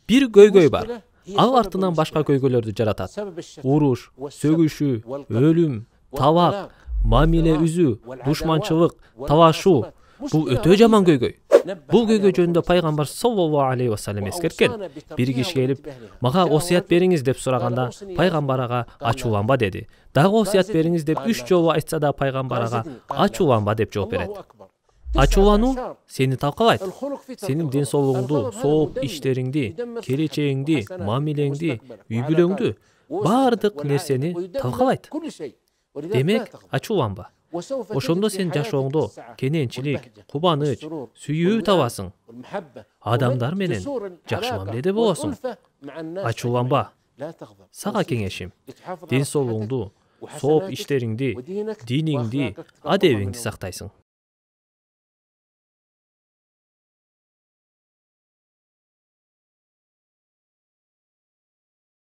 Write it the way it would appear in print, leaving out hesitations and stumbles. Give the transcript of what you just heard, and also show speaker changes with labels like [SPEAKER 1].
[SPEAKER 1] Bir көйгөй бар. Ал артынан башка көйгөйлөрдү жаратат. Уруш, сөгүшүү, өлүм, талак, мамиле үзүү, душманчылык, талашуу. Бул өтө жаман көйгөй. Бул көйгөй жөнүндө пайгамбар саллаллаху алейхи ва саллям эскерткен. Бир киши келип, "Мага осуят бериңиз" деп сураганда, пайгамбар ага "Ачууланба" деди. Дагы осуят бериңиз деп 3 жолу айтса да пайгамбар ага "Ачууланба" деп жооп берет. Ачуулануу сени талкалайт. Сенин ден соолугуңду, сооп иштериңди, келечегиңди, мамилеңди, үй бүлөңдү, баардык нерсени талкалайт. Демек, ачууланба. Ошондо сен жашооңдо кененчилик, кубаныч, сүйүү табасың. Адамдар менен жакшы мамиледе болосуң. Ачууланба. Сага кеңешим. Ден соолугуңду, сооп иштериңди, диниңди, адебиңди сактайсың.